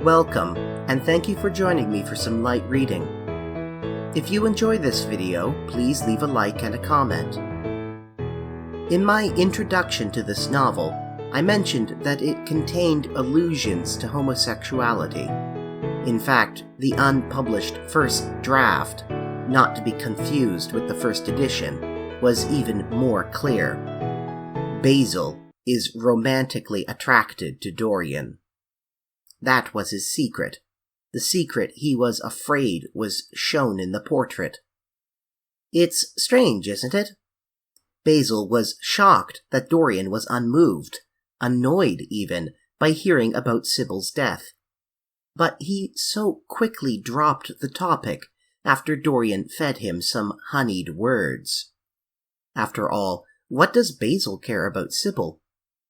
Welcome, and thank you for joining me for some light reading. If you enjoy this video, please leave a like and a comment. In my introduction to this novel, I mentioned that it contained allusions to homosexuality. In fact, the unpublished first draft, not to be confused with the first edition, was even more clear. Basil is romantically attracted to Dorian. That was his secret. The secret he was afraid was shown in the portrait. It's strange, isn't it? Basil was shocked that Dorian was unmoved, annoyed even, by hearing about Sybil's death. But he so quickly dropped the topic after Dorian fed him some honeyed words. After all, what does Basil care about Sybil?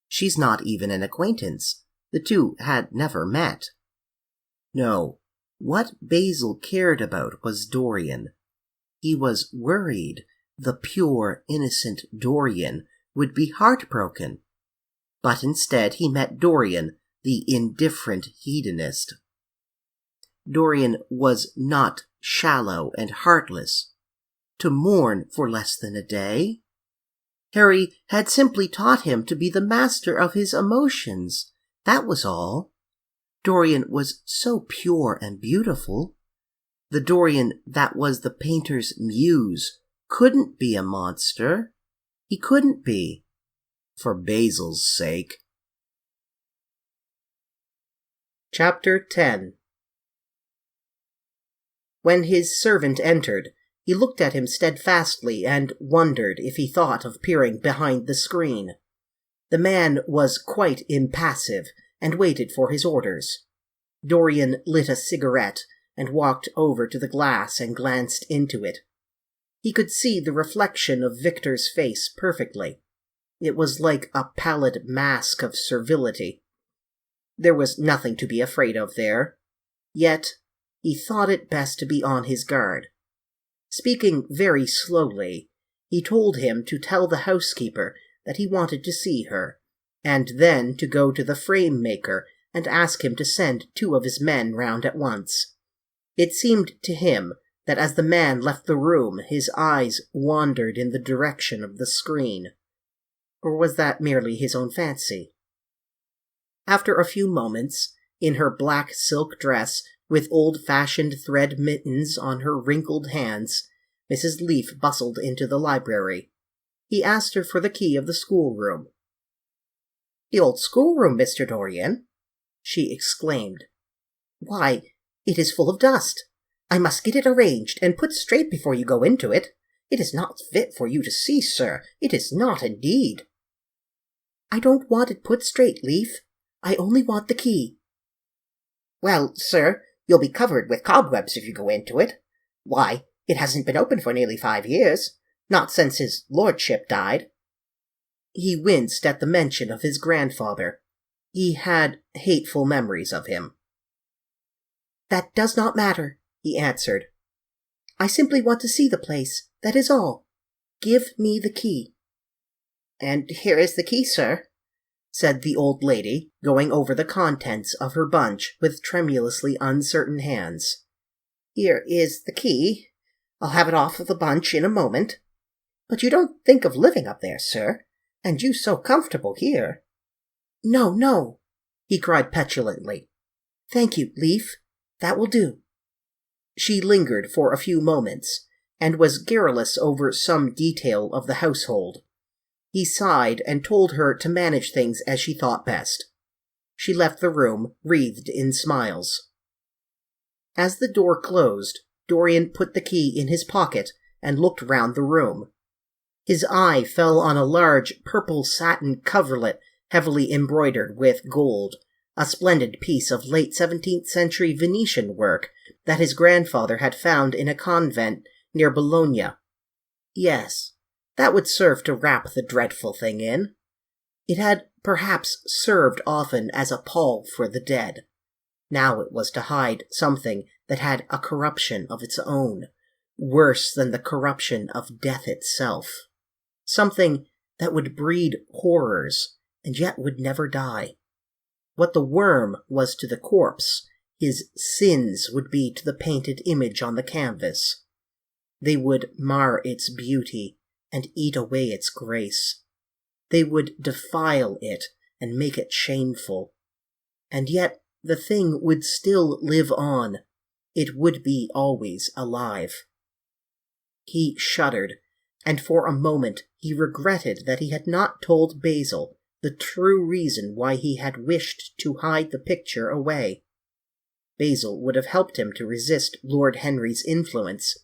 She's not even an acquaintance. The two had never met. No, what Basil cared about was Dorian. He was worried the pure, innocent Dorian would be heartbroken. But instead he met Dorian, the indifferent hedonist. Dorian was not shallow and heartless. To mourn for less than a day? Harry had simply taught him to be the master of his emotions. That was all. Dorian was so pure and beautiful. The Dorian that was the painter's muse couldn't be a monster. He couldn't be. For Basil's sake. Chapter 10. When his servant entered, he looked at him steadfastly and wondered if he thought of peering behind the screen. The man was quite impassive and waited for his orders. Dorian lit a cigarette and walked over to the glass and glanced into it. He could see the reflection of Victor's face perfectly. It was like a pallid mask of servility. There was nothing to be afraid of there. Yet, he thought it best to be on his guard. Speaking very slowly, he told him to tell the housekeeper that he wanted to see her, and then to go to the frame maker and ask him to send 2 of his men round at once. It seemed to him that as the man left the room, his eyes wandered in the direction of the screen. Or was that merely his own fancy? After a few moments, in her black silk dress with old-fashioned thread mittens on her wrinkled hands, Mrs. Leaf bustled into the library. He asked her for the key of the schoolroom. "The old schoolroom, Mr. Dorian?" she exclaimed. "Why, it is full of dust. I must get it arranged and put straight before you go into it. It is not fit for you to see, sir. It is not indeed." "I don't want it put straight, Leaf. I only want the key." "Well, sir, you'll be covered with cobwebs if you go into it. Why, it hasn't been open for nearly 5 years. Not since his lordship died." He winced at the mention of his grandfather. He had hateful memories of him. "That does not matter," he answered. "I simply want to see the place, that is all. Give me the key." "And here is the key, sir," said the old lady, going over the contents of her bunch with tremulously uncertain hands. "Here is the key. I'll have it off of the bunch in a moment. But you don't think of living up there, sir, and you so comfortable here." "No, no," he cried petulantly. "Thank you, Leaf. That will do." She lingered for a few moments, and was garrulous over some detail of the household. He sighed and told her to manage things as she thought best. She left the room, wreathed in smiles. As the door closed, Dorian put the key in his pocket and looked round the room. His eye fell on a large purple satin coverlet heavily embroidered with gold, a splendid piece of late 17th century Venetian work that his grandfather had found in a convent near Bologna. Yes, that would serve to wrap the dreadful thing in. It had perhaps served often as a pall for the dead. Now it was to hide something that had a corruption of its own, worse than the corruption of death itself. Something that would breed horrors, and yet would never die. What the worm was to the corpse, his sins would be to the painted image on the canvas. They would mar its beauty and eat away its grace. They would defile it and make it shameful. And yet the thing would still live on. It would be always alive. He shuddered, and for a moment he regretted that he had not told Basil the true reason why he had wished to hide the picture away. Basil would have helped him to resist Lord Henry's influence,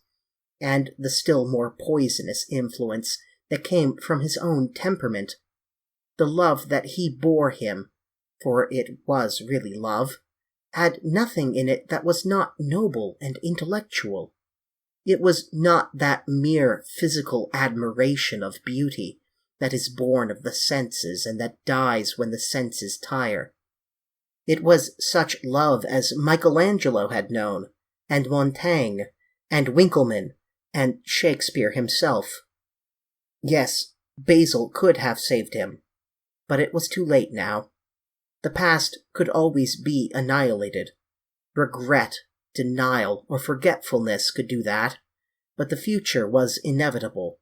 and the still more poisonous influence that came from his own temperament. The love that he bore him, for it was really love, had nothing in it that was not noble and intellectual. It was not that mere physical admiration of beauty that is born of the senses and that dies when the senses tire. It was such love as Michelangelo had known, and Montaigne, and Winckelmann, and Shakespeare himself. Yes, Basil could have saved him, but it was too late now. The past could always be annihilated. Regret, denial, or forgetfulness could do that, but the future was inevitable.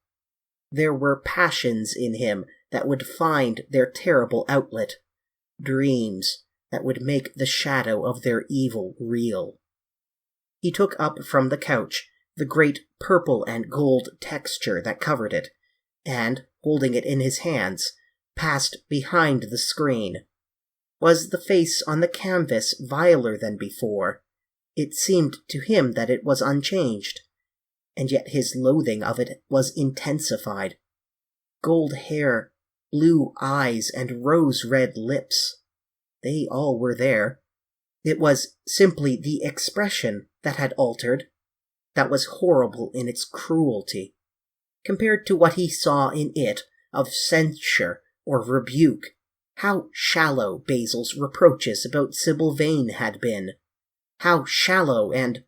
There were passions in him that would find their terrible outlet, dreams that would make the shadow of their evil real. He took up from the couch the great purple and gold texture that covered it, and, holding it in his hands, passed behind the screen. Was the face on the canvas viler than before? It seemed to him that it was unchanged, and yet his loathing of it was intensified. Gold hair, blue eyes, and rose-red lips. They all were there. It was simply the expression that had altered, that was horrible in its cruelty. Compared to what he saw in it of censure or rebuke, how shallow Basil's reproaches about Sybil Vane had been. How shallow and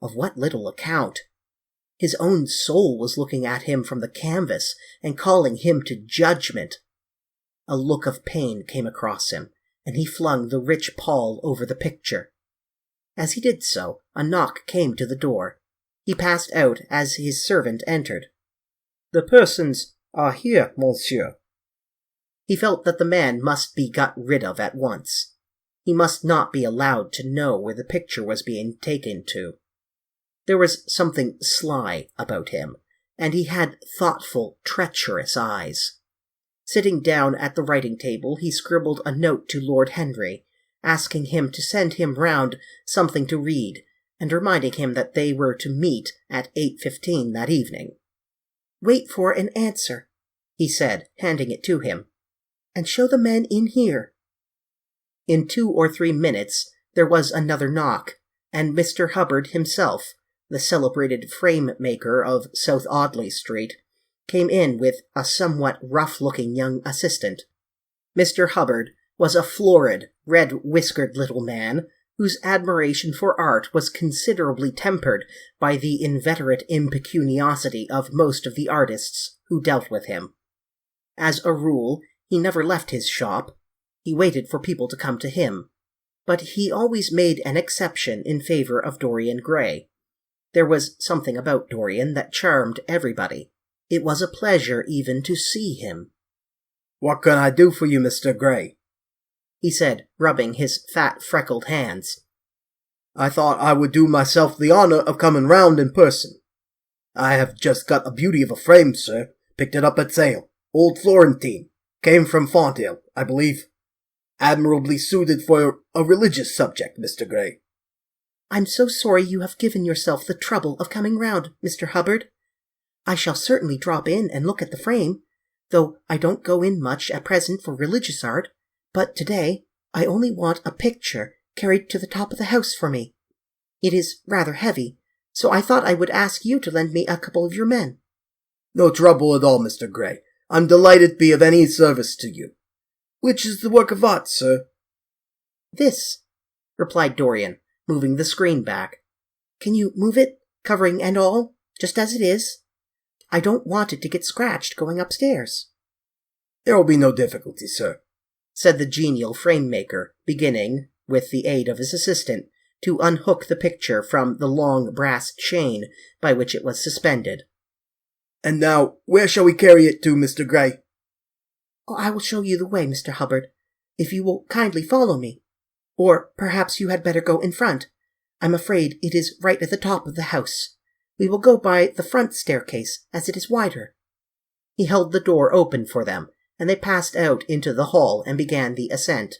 of what little account. His own soul was looking at him from the canvas and calling him to judgment. A look of pain came across him, and he flung the rich pall over the picture. As he did so, a knock came to the door. He passed out as his servant entered. "The persons are here, monsieur." He felt that the man must be got rid of at once. He must not be allowed to know where the picture was being taken to. There was something sly about him, and he had thoughtful, treacherous eyes. Sitting down at the writing table, he scribbled a note to Lord Henry, asking him to send him round something to read, and reminding him that they were to meet at 8:15 that evening. "Wait for an answer," he said, handing it to him, "and show the men in here." In 2 or 3 minutes there was another knock, and Mr. Hubbard himself, the celebrated frame-maker of South Audley Street, came in with a somewhat rough-looking young assistant. Mr. Hubbard was a florid, red-whiskered little man whose admiration for art was considerably tempered by the inveterate impecuniosity of most of the artists who dealt with him. As a rule, he never left his shop. He waited for people to come to him, but he always made an exception in favor of Dorian Gray. There was something about Dorian that charmed everybody. It was a pleasure even to see him. "What can I do for you, Mr. Gray?" he said, rubbing his fat, freckled hands. "I thought I would do myself the honor of coming round in person. I have just got a beauty of a frame, sir. Picked it up at sale. Old Florentine. Came from Fonthill, I believe. Admirably suited for a religious subject, Mr. Gray." "I'm so sorry you have given yourself the trouble of coming round, Mr. Hubbard. I shall certainly drop in and look at the frame, though I don't go in much at present for religious art, but today I only want a picture carried to the top of the house for me. It is rather heavy, so I thought I would ask you to lend me a couple of your men." "No trouble at all, Mr. Gray. I'm delighted to be of any service to you. Which is the work of art, sir?" "This," replied Dorian, moving the screen back. "Can you move it, covering and all, just as it is? I don't want it to get scratched going upstairs." "There will be no difficulty, sir," said the genial frame-maker, beginning, with the aid of his assistant, to unhook the picture from the long brass chain by which it was suspended. "And now, where shall we carry it to, Mr. Gray?" "Oh, I will show you the way, Mr. Hubbard, if you will kindly follow me. Or perhaps you had better go in front. I'm afraid it is right at the top of the house. We will go by the front staircase, as it is wider." He held the door open for them, and they passed out into the hall and began the ascent.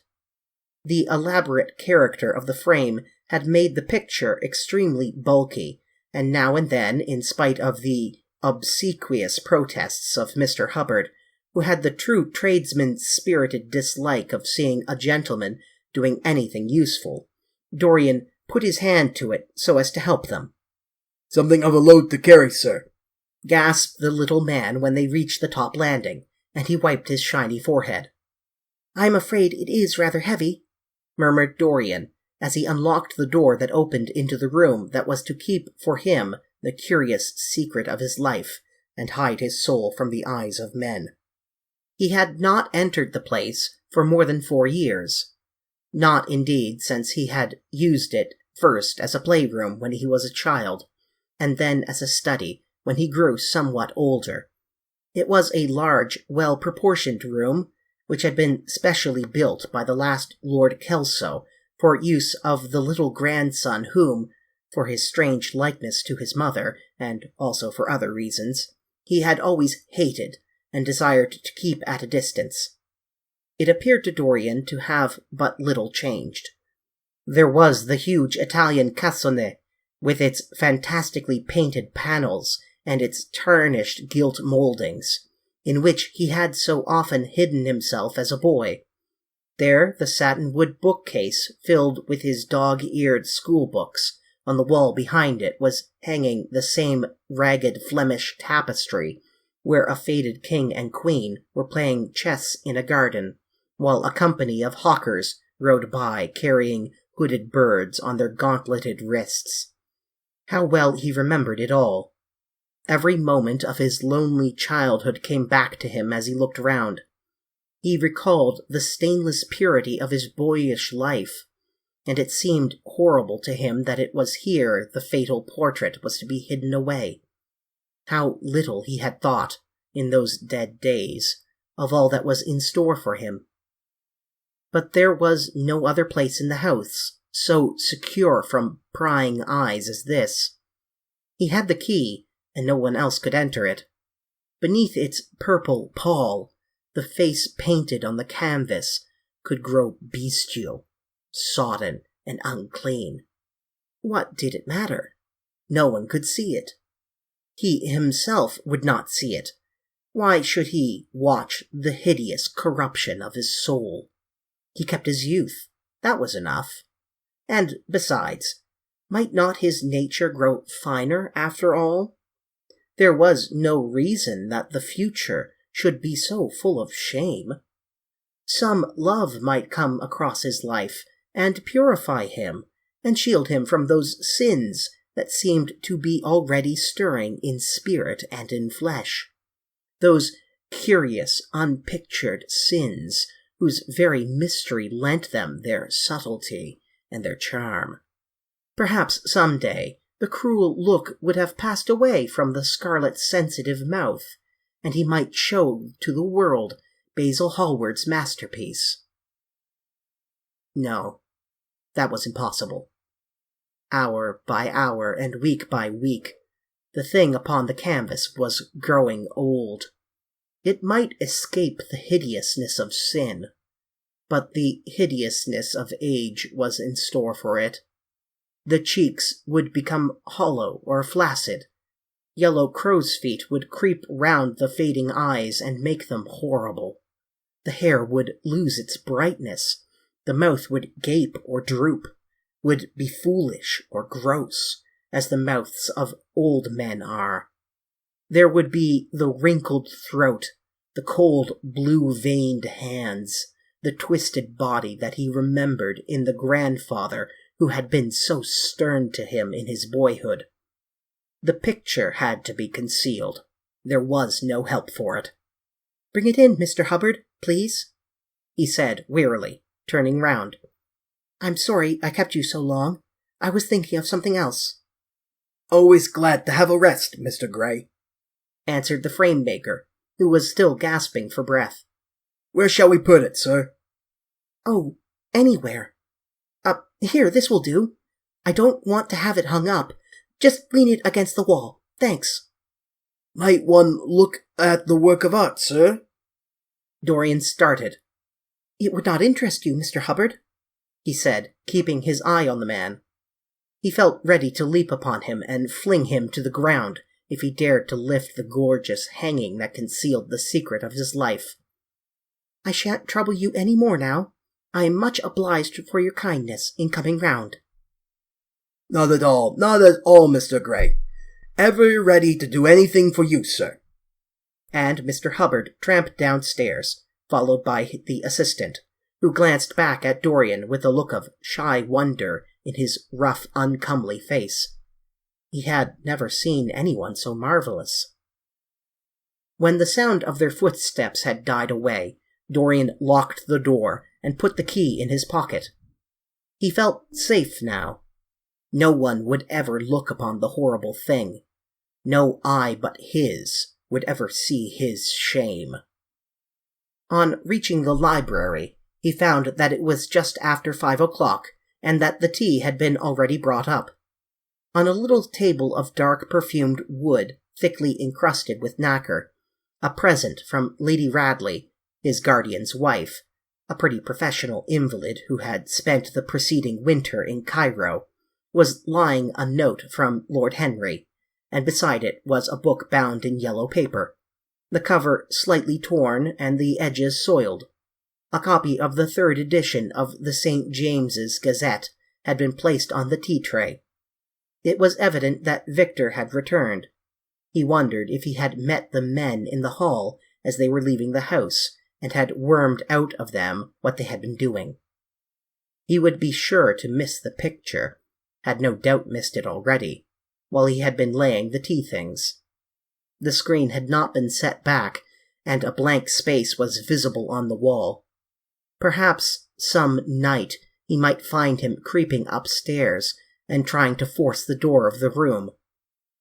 The elaborate character of the frame had made the picture extremely bulky, and now and then, in spite of the obsequious protests of Mr. Hubbard, who had the true tradesman's spirited dislike of seeing a gentleman doing anything useful, Dorian put his hand to it so as to help them. "Something of a load to carry, sir," gasped the little man when they reached the top landing, and he wiped his shiny forehead. "I'm afraid it is rather heavy," murmured Dorian, as he unlocked the door that opened into the room that was to keep for him the curious secret of his life and hide his soul from the eyes of men. He had not entered the place for more than 4 years. Not, indeed, since he had used it first as a playroom when he was a child, and then as a study when he grew somewhat older. It was a large, well-proportioned room, which had been specially built by the last Lord Kelso for use of the little grandson whom, for his strange likeness to his mother, and also for other reasons, he had always hated and desired to keep at a distance. It appeared to Dorian to have but little changed. There was the huge Italian cassone, with its fantastically painted panels and its tarnished gilt mouldings, in which he had so often hidden himself as a boy. There the satin-wood bookcase filled with his dog-eared schoolbooks. On the wall behind it was hanging the same ragged Flemish tapestry, where a faded king and queen were playing chess in a garden, while a company of hawkers rode by carrying hooded birds on their gauntleted wrists. How well he remembered it all. Every moment of his lonely childhood came back to him as he looked round. He recalled the stainless purity of his boyish life, and it seemed horrible to him that it was here the fatal portrait was to be hidden away. How little he had thought, in those dead days, of all that was in store for him. But there was no other place in the house so secure from prying eyes as this. He had the key, and no one else could enter it. Beneath its purple pall, the face painted on the canvas could grow bestial, sodden, and unclean. What did it matter? No one could see it. He himself would not see it. Why should he watch the hideous corruption of his soul? He kept his youth. That was enough. And, besides, might not his nature grow finer after all? There was no reason that the future should be so full of shame. Some love might come across his life and purify him, and shield him from those sins that seemed to be already stirring in spirit and in flesh. Those curious, unpictured sins whose very mystery lent them their subtlety and their charm. Perhaps some day the cruel look would have passed away from the scarlet sensitive mouth, and he might show to the world Basil Hallward's masterpiece. No, that was impossible. Hour by hour and week by week, the thing upon the canvas was growing old. It might escape the hideousness of sin, but the hideousness of age was in store for it. The cheeks would become hollow or flaccid. Yellow crow's feet would creep round the fading eyes and make them horrible. The hair would lose its brightness. The mouth would gape or droop, would be foolish or gross, as the mouths of old men are. There would be the wrinkled throat, the cold blue-veined hands, the twisted body that he remembered in the grandfather who had been so stern to him in his boyhood. The picture had to be concealed. There was no help for it. "Bring it in, Mr. Hubbard, please," he said wearily, turning round. "I'm sorry I kept you so long. I was thinking of something else," "Always glad to have a rest, Mr. Gray," answered the frame-maker, who was still gasping for breath. "Where shall we put it, sir?" "Oh, anywhere. Here, this will do. I don't want to have it hung up. Just lean it against the wall. Thanks." "Might one look at the work of art, sir?" Dorian started. "It would not interest you, Mr. Hubbard," he said, keeping his eye on the man. He felt ready to leap upon him and fling him to the ground if he dared to lift the gorgeous hanging that concealed the secret of his life. "I shan't trouble you any more now. I am much obliged for your kindness in coming round." Not at all, Mr. Gray. Ever ready to do anything for you, sir." And Mr. Hubbard tramped downstairs, followed by the assistant, who glanced back at Dorian with a look of shy wonder in his rough, uncomely face. He had never seen anyone so marvelous. When the sound of their footsteps had died away, Dorian locked the door and put the key in his pocket. He felt safe now. No one would ever look upon the horrible thing. No eye but his would ever see his shame. On reaching the library, he found that it was just after 5 o'clock, and that the tea had been already brought up. On a little table of dark perfumed wood, thickly encrusted with nacre, a present from Lady Radley, his guardian's wife, a pretty professional invalid who had spent the preceding winter in Cairo, was lying a note from Lord Henry, and beside it was a book bound in yellow paper, the cover slightly torn and the edges soiled. A copy of the 3rd edition of the St. James's Gazette had been placed on the tea-tray. It was evident that Victor had returned. He wondered if he had met the men in the hall as they were leaving the house, and had wormed out of them what they had been doing. He would be sure to miss the picture, had no doubt missed it already, while he had been laying the tea things. The screen had not been set back, and a blank space was visible on the wall. Perhaps some night he might find him creeping upstairs and trying to force the door of the room.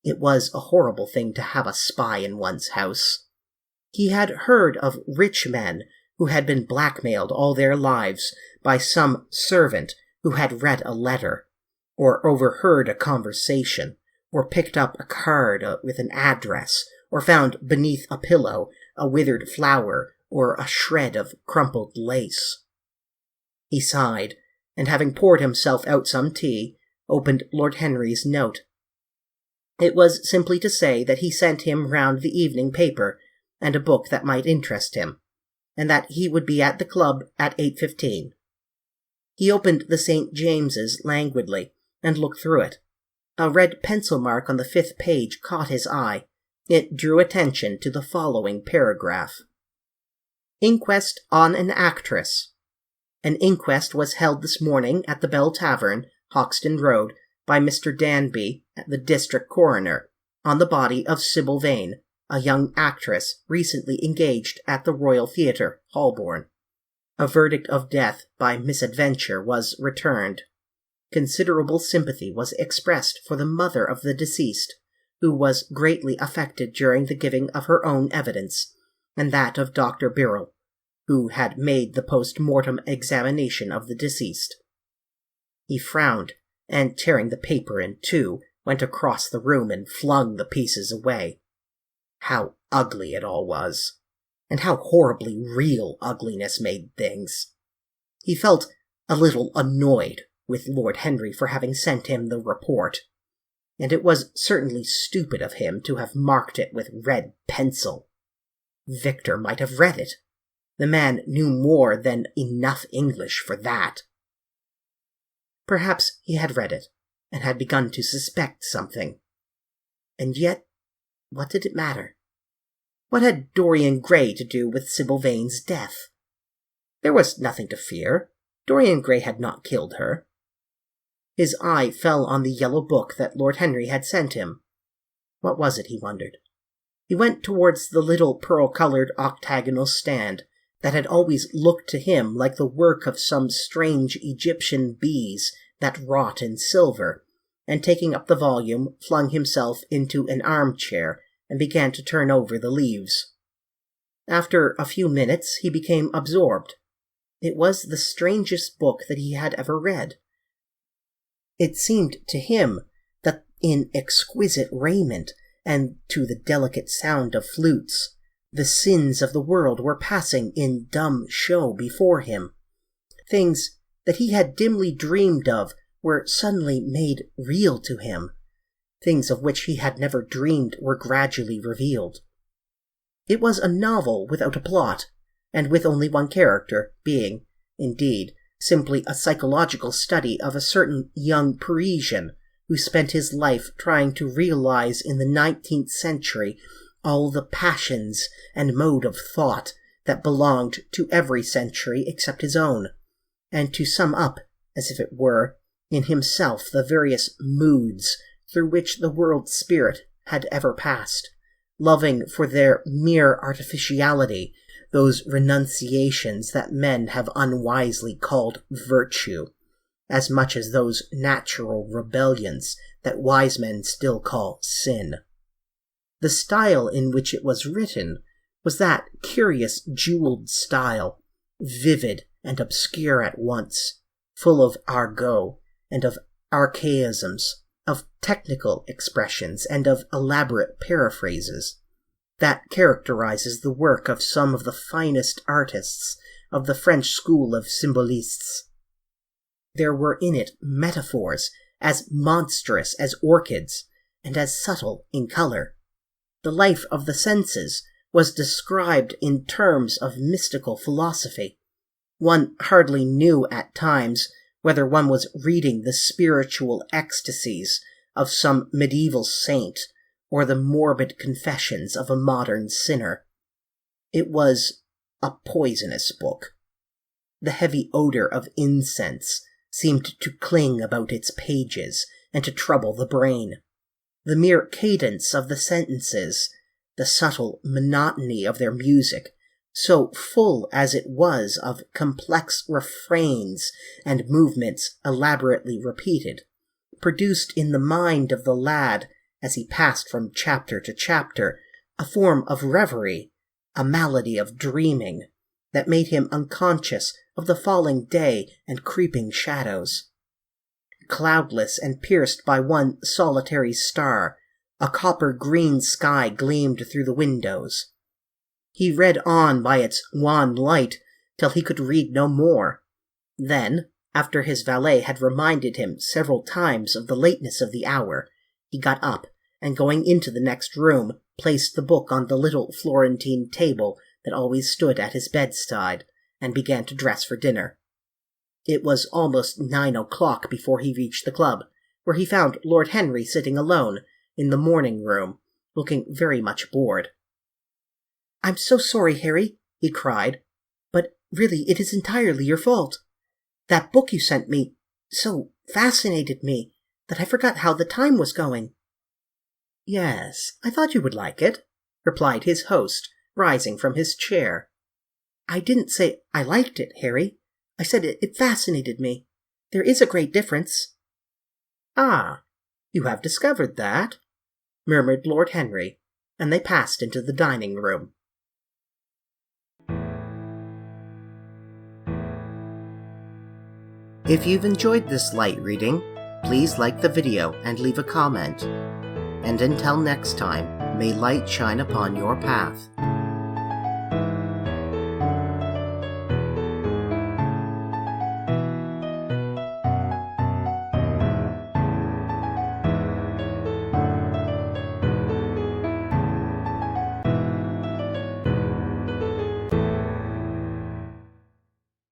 It was a horrible thing to have a spy in one's house. He had heard of rich men who had been blackmailed all their lives by some servant who had read a letter, or overheard a conversation, or picked up a card with an address, or found beneath a pillow a withered flower or a shred of crumpled lace. He sighed, and having poured himself out some tea, opened Lord Henry's note. It was simply to say that he sent him round the evening paper and a book that might interest him, and that he would be at the club at 8:15. He opened the St. James's languidly and looked through it. A red pencil mark on the 5th page caught his eye. It drew attention to the following paragraph. Inquest on an actress. An inquest was held this morning at the Bell Tavern, Hoxton Road, by Mr. Danby, the district coroner, on the body of Sybil Vane, a young actress recently engaged at the Royal Theatre, Holborn. A verdict of death by misadventure was returned. Considerable sympathy was expressed for the mother of the deceased, who was greatly affected during the giving of her own evidence, and that of Dr. Birrell, who had made the post-mortem examination of the deceased. He frowned, and tearing the paper in two, went across the room and flung the pieces away. How ugly it all was, and how horribly real ugliness made things. He felt a little annoyed with Lord Henry for having sent him the report, and it was certainly stupid of him to have marked it with red pencil. Victor might have read it. The man knew more than enough English for that. Perhaps he had read it, and had begun to suspect something. And yet, what did it matter? What had Dorian Gray to do with Sybil Vane's death? There was nothing to fear. Dorian Gray had not killed her. His eye fell on the yellow book that Lord Henry had sent him. What was it, he wondered? He went towards the little pearl-colored octagonal stand that had always looked to him like the work of some strange Egyptian bees that wrought in silver, and taking up the volume, flung himself into an armchair and began to turn over the leaves. After a few minutes he became absorbed. It was the strangest book that he had ever read. It seemed to him that in exquisite raiment, and to the delicate sound of flutes, the sins of the world were passing in dumb show before him. Things that he had dimly dreamed of were suddenly made real to him. Things of which he had never dreamed were gradually revealed. It was a novel without a plot, and with only one character, being, indeed, simply a psychological study of a certain young Parisian who spent his life trying to realize in the 19th century all the passions and mode of thought that belonged to every century except his own, and to sum up, as if it were, in himself the various moods through which the world's spirit had ever passed, loving for their mere artificiality those renunciations that men have unwisely called virtue, as much as those natural rebellions that wise men still call sin. The style in which it was written was that curious jeweled style, vivid and obscure at once, full of argot and of archaisms, of technical expressions and of elaborate paraphrases, that characterizes the work of some of the finest artists of the French school of symbolists. There were in it metaphors as monstrous as orchids, and as subtle in color. The life of the senses was described in terms of mystical philosophy. One hardly knew at times whether one was reading the spiritual ecstasies of some medieval saint or the morbid confessions of a modern sinner. It was a poisonous book. The heavy odor of incense seemed to cling about its pages and to trouble the brain. The mere cadence of the sentences, the subtle monotony of their music, so full as it was of complex refrains and movements elaborately repeated, produced in the mind of the lad, as he passed from chapter to chapter, a form of reverie, a malady of dreaming, that made him unconscious of the falling day and creeping shadows. Cloudless and pierced by one solitary star, a copper-green sky gleamed through the windows. He read on by its wan light till he could read no more. Then, after his valet had reminded him several times of the lateness of the hour, he got up, and going into the next room, placed the book on the little Florentine table that always stood at his bedside, and began to dress for dinner. It was almost 9 o'clock before he reached the club, where he found Lord Henry sitting alone in the morning room, looking very much bored. "I'm so sorry, Harry," he cried, "but really it is entirely your fault. That book you sent me so fascinated me that I forgot how the time was going." "Yes, I thought you would like it," replied his host, rising from his chair. "I didn't say I liked it, Harry. I said it fascinated me. There is a great difference." "Ah, you have discovered that?" murmured Lord Henry, and they passed into the dining room. If you've enjoyed this light reading, please like the video and leave a comment. And until next time, may light shine upon your path.